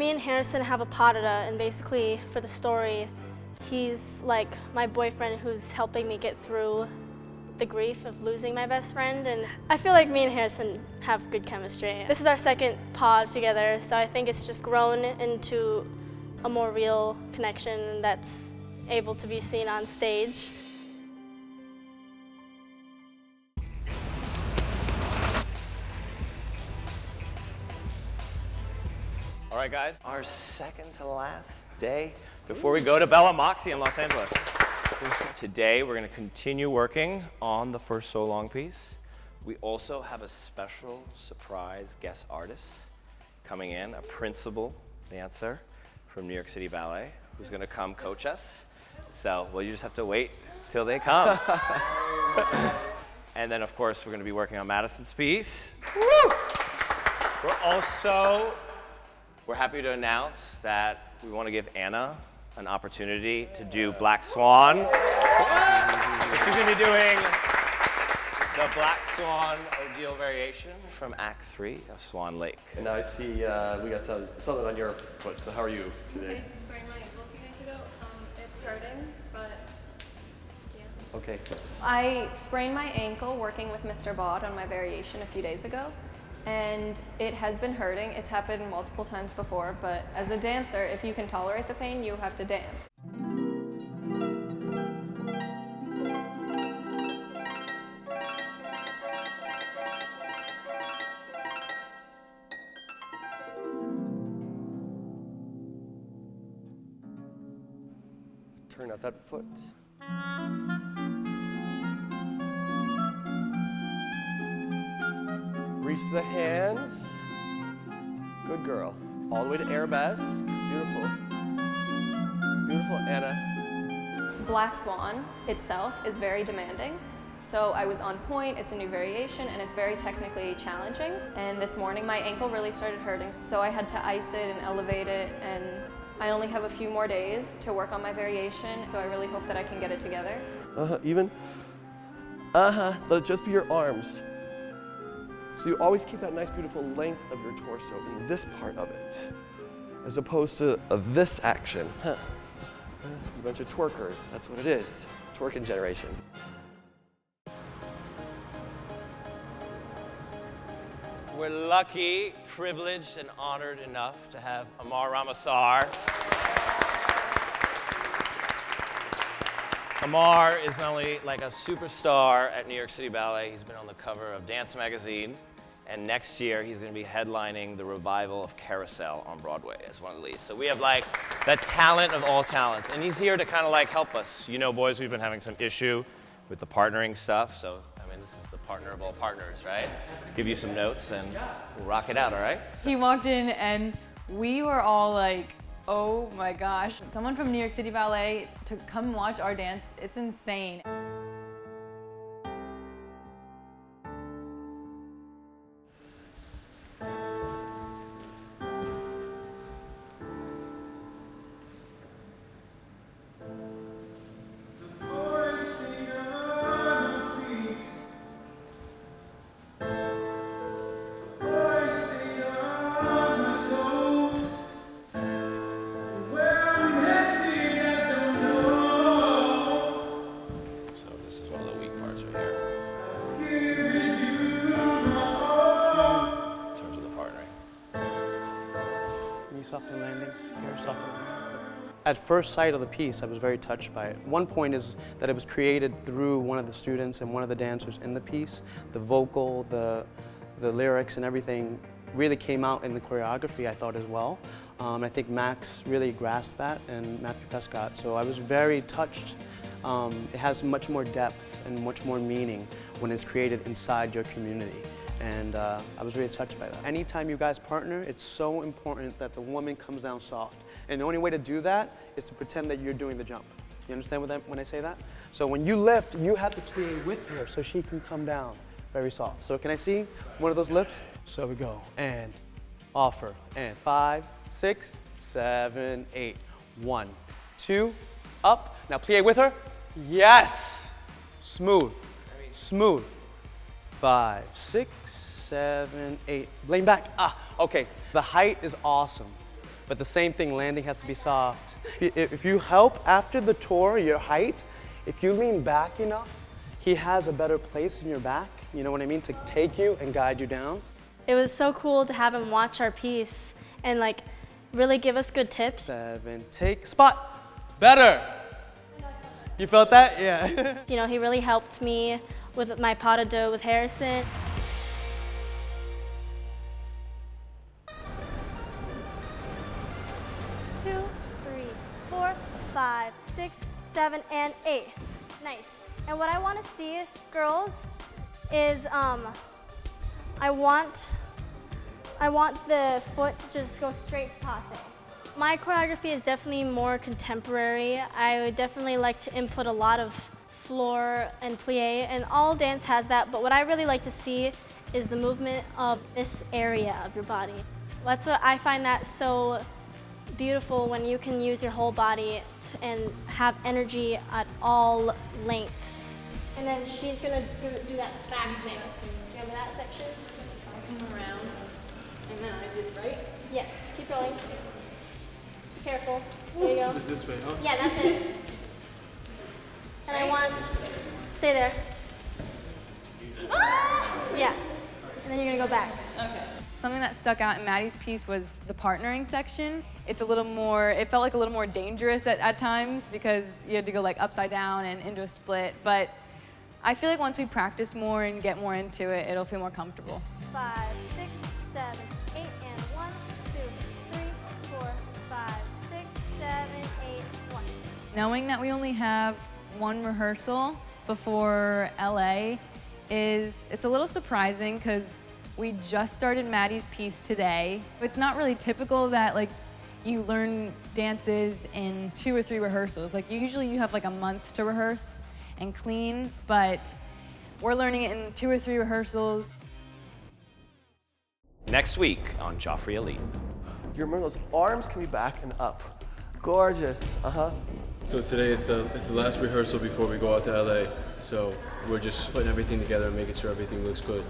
Me and Harrison have a parada, and basically for the story, he's like my boyfriend who's helping me get through the grief of losing my best friend, and I feel like me and Harrison have good chemistry. This is our second pod together, so I think it's just grown into a more real connection that's able to be seen on stage. All right, guys, our second to last day before we go to Bella Moxie in Los Angeles. Today, we're going to continue working on the first so long piece. We also have a special surprise guest artist coming in, a principal dancer from New York City Ballet, who's going to come coach us. So, well, you just have to wait till they come. And then, of course, we're going to be working on Madison's piece. Woo! We're happy to announce that we want to give Anna an opportunity to do Black Swan. So she's going to be doing the Black Swan Ordeal variation from Act 3 of Swan Lake. And now I see we got something on your foot, so how are you today? I sprained my ankle a few days ago. It's hurting, but yeah. Okay. I sprained my ankle working with Mr. Baud on my variation a few days ago. And it has been hurting. It's happened multiple times before, but as a dancer, if you can tolerate the pain, you have to dance. Turn out that foot. Reach to the hands. Good girl. All the way to arabesque. Beautiful. Beautiful, Anna. Black Swan itself is very demanding. So I was on point, it's a new variation, and it's very technically challenging. And this morning my ankle really started hurting, so I had to ice it and elevate it, and I only have a few more days to work on my variation, so I really hope that I can get it together. Even. Let it just be your arms. So you always keep that nice, beautiful length of your torso in this part of it, as opposed to this action. A bunch of twerkers, that's what it is. Twerking generation. We're lucky, privileged, and honored enough to have Amar Ramasar. Amar is not only like a superstar at New York City Ballet, he's been on the cover of Dance Magazine, and next year he's going to be headlining the revival of Carousel on Broadway as one of the leads. So we have like the talent of all talents, and he's here to kind of like help us. You know, boys, we've been having some issue with the partnering stuff, so I mean, this is the partner of all partners, right? Give you some notes and we'll rock it out, all right? He walked in and we were all like, oh my gosh, someone from New York City Ballet to come watch our dance, it's insane. At first sight of the piece, I was very touched by it. One point is that it was created through one of the students and one of the dancers in the piece. The vocal, the lyrics and everything really came out in the choreography, I thought, as well. I think Max really grasped that, and Matthew Prescott, so I was very touched. It has much more depth and much more meaning when it's created inside your community. And I was really touched by that. Anytime you guys partner, it's so important that the woman comes down soft. And the only way to do that is to pretend that you're doing the jump. You understand when I say that? So when you lift, you have to play with her so she can come down very soft. So can I see one of those lifts? So we go, and offer, and 5, 6, 7, 8. 1, 2, up. Now plie with her. Yes! Smooth, smooth. 5, 6, 7, 8. Lean back. Okay. The height is awesome. But the same thing, landing has to be soft. If you help after the tour, your height, if you lean back enough, he has a better place in your back, you know what I mean, to take you and guide you down. It was so cool to have him watch our piece and like really give us good tips. 7, take, spot, better. You felt that? Yeah. You know, he really helped me with my pas de deux with Harrison. 2, 3, 4, 5, 6, 7, and 8. Nice. And what I want to see, girls, is I want the foot to just go straight to passe. My choreography is definitely more contemporary. I would definitely like to input a lot of floor and plie, and all dance has that, but what I really like to see is the movement of this area of your body. That's what I find that so beautiful, when you can use your whole body and have energy at all lengths. And then she's gonna do that back thing. Do you remember that section? Come around, and then I did right. Yes, keep going. Just be careful. There you go. It's this way, huh? Yeah, that's it. And I want, stay there. Yeah, and then you're gonna go back. Okay. Something that stuck out in Maddie's piece was the partnering section. It's a little more, it felt like a little more dangerous at times because you had to go like upside down and into a split. But I feel like once we practice more and get more into it, it'll feel more comfortable. 5, 6, 7, 8, and 1, 2, 3, 4, 5, 6, 7, 8, 1. Knowing that we only have one rehearsal before LA it's a little surprising because we just started Maddie's piece today. It's not really typical that like you learn dances in 2 or 3 rehearsals. Like usually you have like a month to rehearse and clean, but we're learning it in 2 or 3 rehearsals. Next week on Joffrey Elite. You remember those arms can be back and up. Gorgeous, So today is the last rehearsal before we go out to LA. So we're just putting everything together and making sure everything looks good.